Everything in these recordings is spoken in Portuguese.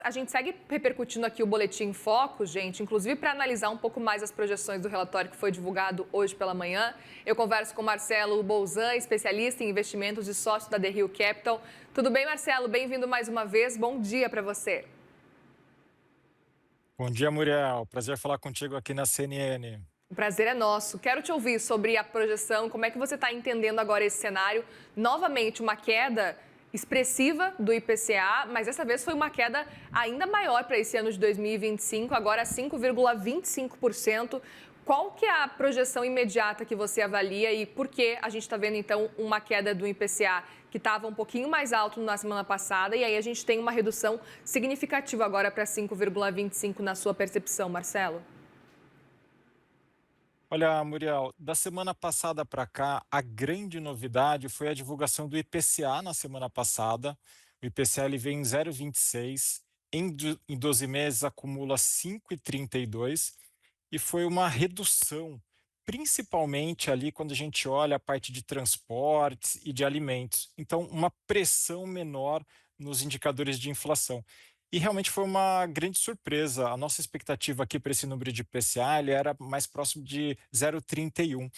A gente segue repercutindo aqui o Boletim em Foco, gente, inclusive para analisar um pouco mais as projeções do relatório que foi divulgado hoje pela manhã. Eu converso com Marcelo Bolzan, especialista em investimentos e sócio da The Hill Capital. Tudo bem, Marcelo? Bem-vindo mais uma vez. Bom dia para você. Bom dia, Muriel. Prazer falar contigo aqui na CNN. O prazer é nosso. Quero te ouvir sobre a projeção, como é que você está entendendo agora esse cenário. Novamente, uma queda expressiva do IPCA, mas dessa vez foi uma queda ainda maior para esse ano de 2025, agora 5,25%. Qual que é a projeção imediata que você avalia e por que a gente está vendo, então, uma queda do IPCA que estava um pouquinho mais alto na semana passada e aí a gente tem uma redução significativa agora para 5,25% na sua percepção, Marcelo? Olha, Muriel, da semana passada para cá, a grande novidade foi a divulgação do IPCA na semana passada. O IPCA ele vem em 0,26, em 12 meses acumula 5,32 e foi uma redução, principalmente ali quando a gente olha a parte de transportes e de alimentos. Então, uma pressão menor nos indicadores de inflação. E realmente foi uma grande surpresa. A nossa expectativa aqui para esse número de IPCA ele era mais próximo de 0,31.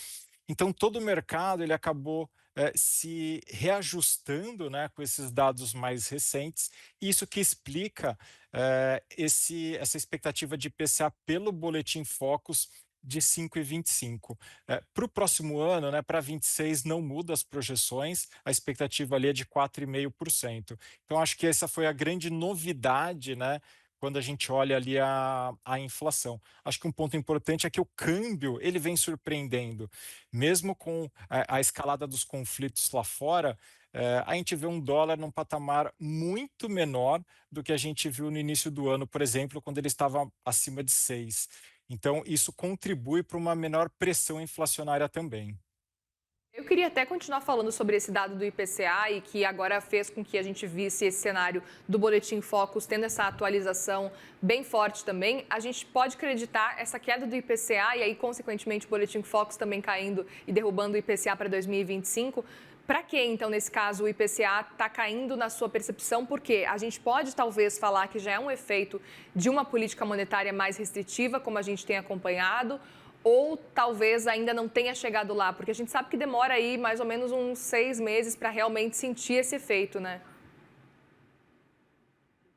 Então, todo o mercado ele acabou se reajustando, né, com esses dados mais recentes, e isso que explica essa expectativa de IPCA pelo Boletim Focus de 5,25. Para o próximo ano, né, para 26, não muda as projeções, a expectativa ali é de 4,5%. Então, acho que essa foi a grande novidade, né, quando a gente olha ali a inflação. Acho que um ponto importante é que o câmbio ele vem surpreendendo. Mesmo com a escalada dos conflitos lá fora, a gente vê um dólar num patamar muito menor do que a gente viu no início do ano, por exemplo, quando ele estava acima de 6. Então, isso contribui para uma menor pressão inflacionária também. Eu queria até continuar falando sobre esse dado do IPCA e que agora fez com que a gente visse esse cenário do Boletim Focus tendo essa atualização bem forte também. A gente pode acreditar essa queda do IPCA e aí, consequentemente, o Boletim Focus também caindo e derrubando o IPCA para 2025. Para que, então, nesse caso, o IPCA está caindo na sua percepção? Porque a gente pode, talvez, falar que já é um efeito de uma política monetária mais restritiva, como a gente tem acompanhado, ou talvez ainda não tenha chegado lá, porque a gente sabe que demora aí mais ou menos uns 6 meses para realmente sentir esse efeito, né?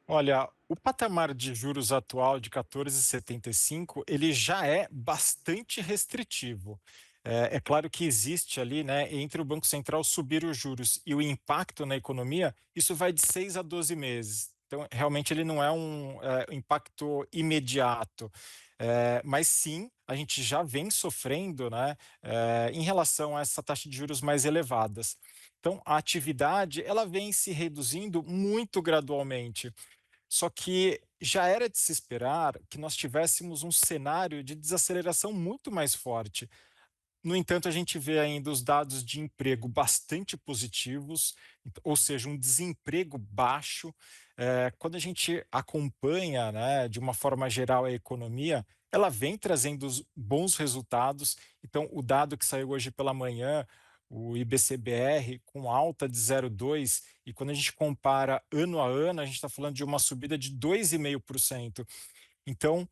Olha, o patamar de juros atual de 14,75, ele já é bastante restritivo. É claro que existe ali, né, entre o Banco Central subir os juros e o impacto na economia, isso vai de 6 a 12 meses. Então, realmente, ele não é um impacto imediato. Mas sim, a gente já vem sofrendo, né, em relação a essa taxa de juros mais elevadas. Então, a atividade ela vem se reduzindo muito gradualmente. Só que já era de se esperar que nós tivéssemos um cenário de desaceleração muito mais forte. No entanto, a gente vê ainda os dados de emprego bastante positivos, ou seja, um desemprego baixo. Quando a gente acompanha, né, de uma forma geral a economia, ela vem trazendo bons resultados. Então, o dado que saiu hoje pela manhã, o IBCBR, com alta de 0,2, e quando a gente compara ano a ano, a gente está falando de uma subida de 2,5%. Então,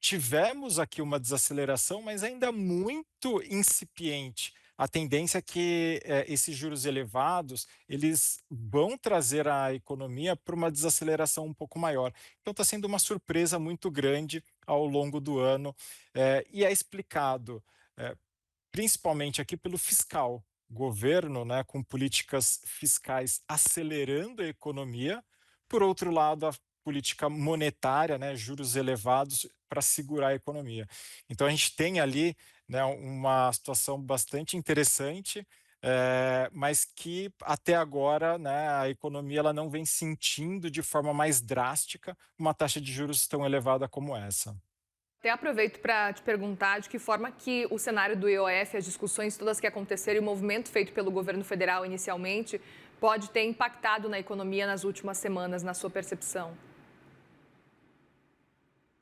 tivemos aqui uma desaceleração, mas ainda muito incipiente. A tendência é que esses juros elevados eles vão trazer a economia para uma desaceleração um pouco maior. Então, está sendo uma surpresa muito grande ao longo do ano e é explicado eh, principalmente aqui pelo fiscal. Governo, né, com políticas fiscais acelerando a economia, por outro lado, a política monetária, né, juros elevados para segurar a economia. Então a gente tem ali, né, uma situação bastante interessante, mas que até agora, né, a economia ela não vem sentindo de forma mais drástica uma taxa de juros tão elevada como essa. Até aproveito para te perguntar de que forma que o cenário do IOF, as discussões todas que aconteceram e o movimento feito pelo governo federal inicialmente pode ter impactado na economia nas últimas semanas, na sua percepção.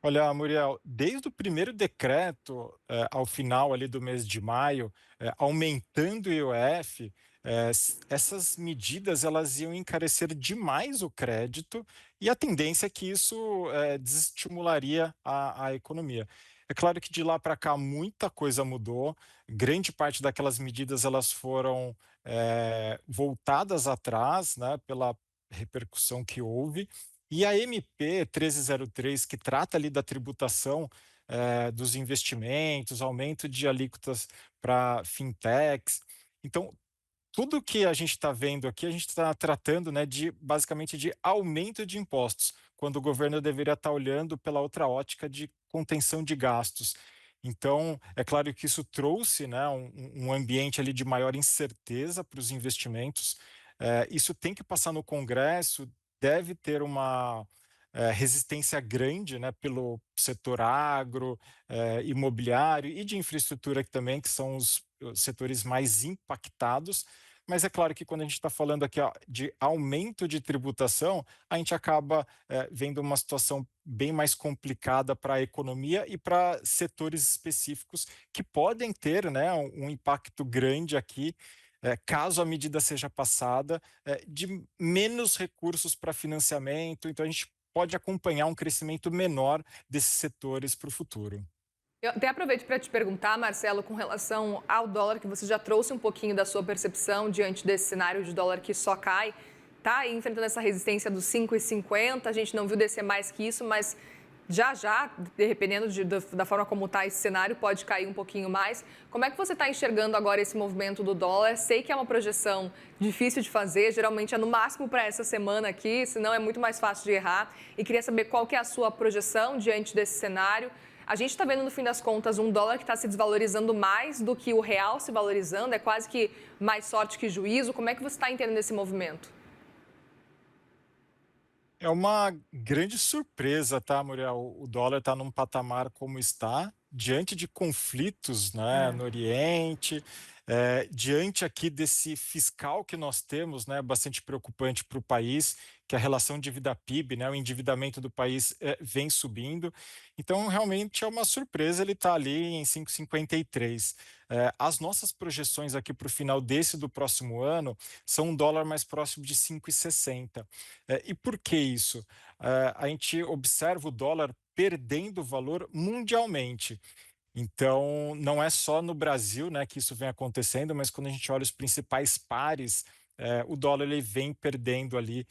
Olha, Muriel, desde o primeiro decreto, ao final ali do mês de maio, aumentando o IOF, essas medidas elas iam encarecer demais o crédito e a tendência é que isso desestimularia a economia. É claro que de lá para cá muita coisa mudou, grande parte daquelas medidas elas foram voltadas atrás, né, pela repercussão que houve, e a MP 1303, que trata ali da tributação dos investimentos, aumento de alíquotas para fintechs. Então, tudo que a gente está vendo aqui, a gente está tratando, né, de basicamente de aumento de impostos, quando o governo deveria estar olhando pela outra ótica de contenção de gastos. Então, é claro que isso trouxe, né, um ambiente ali de maior incerteza para os investimentos. Isso tem que passar no Congresso, deve ter uma resistência grande, né, pelo setor agro, imobiliário e de infraestrutura que também, que são os setores mais impactados. Mas é claro que quando a gente está falando aqui ó, de aumento de tributação, a gente acaba vendo uma situação bem mais complicada para a economia e para setores específicos que podem ter, né, um impacto grande aqui, caso a medida seja passada, de menos recursos para financiamento. Então a gente pode acompanhar um crescimento menor desses setores para o futuro. Eu até aproveito para te perguntar, Marcelo, com relação ao dólar, que você já trouxe um pouquinho da sua percepção diante desse cenário de dólar que só cai. Está aí enfrentando essa resistência dos 5,50, a gente não viu descer mais que isso, mas já, dependendo da forma como está esse cenário, pode cair um pouquinho mais. Como é que você está enxergando agora esse movimento do dólar? Sei que é uma projeção difícil de fazer, geralmente é no máximo para essa semana aqui, senão é muito mais fácil de errar. E queria saber qual que é a sua projeção diante desse cenário. A gente está vendo, no fim das contas, um dólar que está se desvalorizando mais do que o real se valorizando, é quase que mais sorte que juízo. Como é que você está entendendo esse movimento? É uma grande surpresa, tá, Muriel? O dólar está num patamar como está, diante de conflitos, né, no Oriente, diante aqui desse fiscal que nós temos, né, bastante preocupante para o país, que a relação dívida PIB, né, o endividamento do país vem subindo. Então, realmente é uma surpresa ele estar ali em 5,53. As nossas projeções aqui para o final desse e do próximo ano são um dólar mais próximo de 5,60. E por que isso? A gente observa o dólar perdendo valor mundialmente. Então, não é só no Brasil, né, que isso vem acontecendo, mas quando a gente olha os principais pares, o dólar ele vem perdendo ali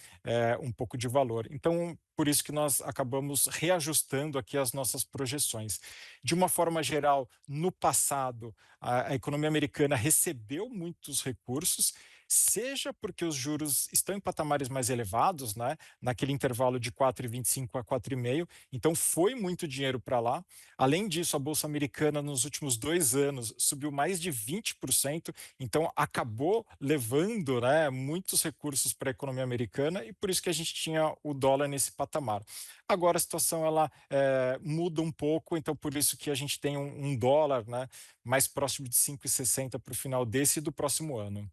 um pouco de valor. Então, por isso que nós acabamos reajustando aqui as nossas projeções. De uma forma geral, no passado, a economia americana recebeu muitos recursos, seja porque os juros estão em patamares mais elevados, né, naquele intervalo de 4,25 a 4,5, então foi muito dinheiro para lá. Além disso, a Bolsa Americana nos últimos 2 anos subiu mais de 20%, então acabou levando, né, muitos recursos para a economia americana e por isso que a gente tinha o dólar nesse patamar. Agora a situação ela muda um pouco, então por isso que a gente tem um dólar, né, mais próximo de 5,60 para o final desse e do próximo ano.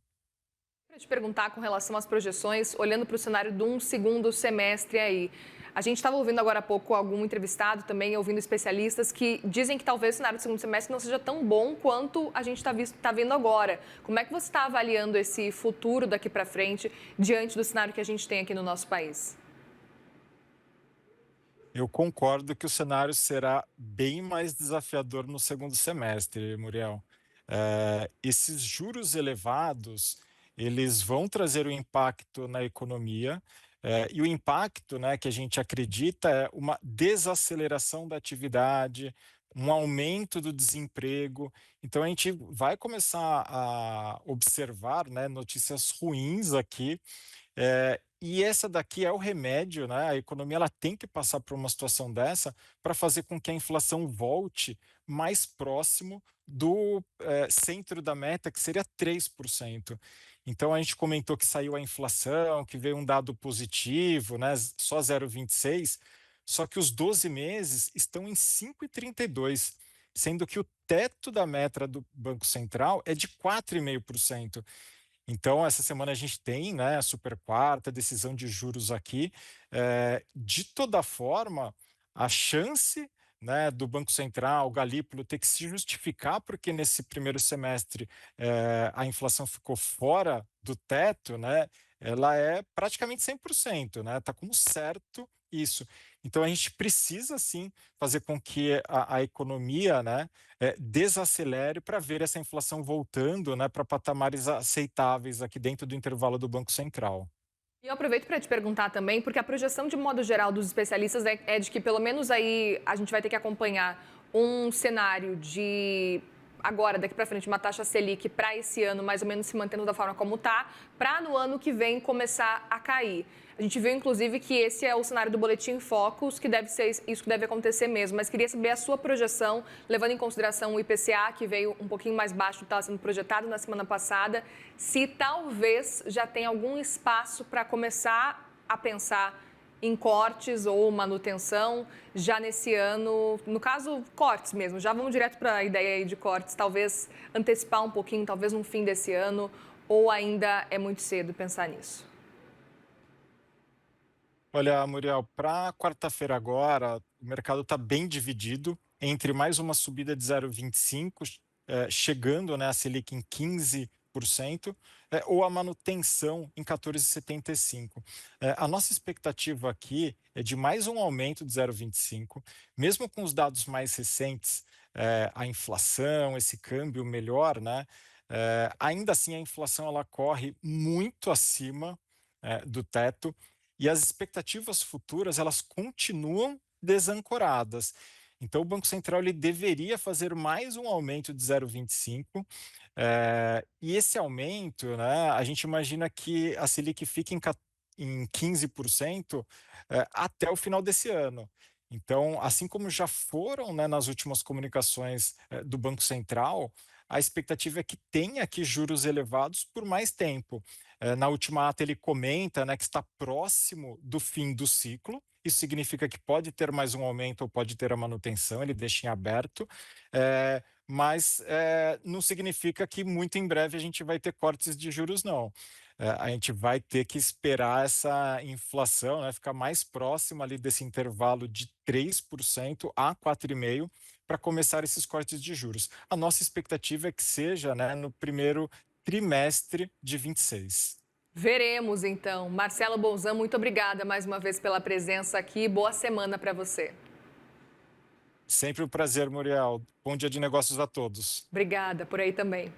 Para te perguntar com relação às projeções, olhando para o cenário de um segundo semestre aí. A gente estava ouvindo agora há pouco algum entrevistado também, ouvindo especialistas que dizem que talvez o cenário do segundo semestre não seja tão bom quanto a gente está vendo agora. Como é que você está avaliando esse futuro daqui para frente, diante do cenário que a gente tem aqui no nosso país? Eu concordo que o cenário será bem mais desafiador no segundo semestre, Muriel. Esses juros elevados, eles vão trazer um impacto na economia, e o impacto, né, que a gente acredita é uma desaceleração da atividade, um aumento do desemprego. Então a gente vai começar a observar, né, notícias ruins aqui, e essa daqui é o remédio, né? A economia ela tem que passar por uma situação dessa para fazer com que a inflação volte mais próximo do centro da meta, que seria 3%. Então a gente comentou que saiu a inflação, que veio um dado positivo, né? Só 0,26, só que os 12 meses estão em 5,32, sendo que o teto da meta do Banco Central é de 4,5%. Então, essa semana a gente tem, né, a super quarta, decisão de juros aqui. De toda forma, a chance, né, do Banco Central, Galípolo, ter que se justificar porque nesse primeiro semestre a inflação ficou fora do teto, né, ela é praticamente 100%, né, está como certo isso. Então a gente precisa sim fazer com que a economia, né, desacelere para ver essa inflação voltando, né, para patamares aceitáveis aqui dentro do intervalo do Banco Central. E eu aproveito para te perguntar também, porque a projeção de modo geral dos especialistas é de que pelo menos aí a gente vai ter que acompanhar um cenário de agora, daqui para frente, uma taxa Selic para esse ano mais ou menos se mantendo da forma como está, para no ano que vem começar a cair. A gente viu, inclusive, que esse é o cenário do Boletim Focus, que deve ser isso que deve acontecer mesmo. Mas queria saber a sua projeção, levando em consideração o IPCA, que veio um pouquinho mais baixo do que estava sendo projetado na semana passada, se talvez já tem algum espaço para começar a pensar em cortes ou manutenção já nesse ano, no caso, cortes mesmo. Já vamos direto para a ideia aí de cortes, talvez antecipar um pouquinho, talvez no fim desse ano, ou ainda é muito cedo pensar nisso? Olha, Muriel, para quarta-feira agora, o mercado está bem dividido entre mais uma subida de 0,25, chegando, né, a Selic em 15%, ou a manutenção em 14,75. A nossa expectativa aqui é de mais um aumento de 0,25, mesmo com os dados mais recentes, a inflação, esse câmbio melhor, né? Ainda assim, a inflação ela corre muito acima do teto e as expectativas futuras elas continuam desancoradas. Então, o Banco Central ele deveria fazer mais um aumento de 0,25, e esse aumento, né, a gente imagina que a Selic fique em 15% até o final desse ano. Então, assim como já foram, né, nas últimas comunicações do Banco Central, a expectativa é que tenha aqui juros elevados por mais tempo. Na última ata ele comenta, né, que está próximo do fim do ciclo. Isso significa que pode ter mais um aumento ou pode ter a manutenção, ele deixa em aberto, mas não significa que muito em breve a gente vai ter cortes de juros, não. A gente vai ter que esperar essa inflação, né, ficar mais próxima ali desse intervalo de 3% a 4,5% para começar esses cortes de juros. A nossa expectativa é que seja, né, no primeiro trimestre de 26. Veremos então. Marcelo Bolzan, muito obrigada mais uma vez pela presença aqui. Boa semana para você. Sempre um prazer, Muriel. Bom dia de negócios a todos. Obrigada, por aí também.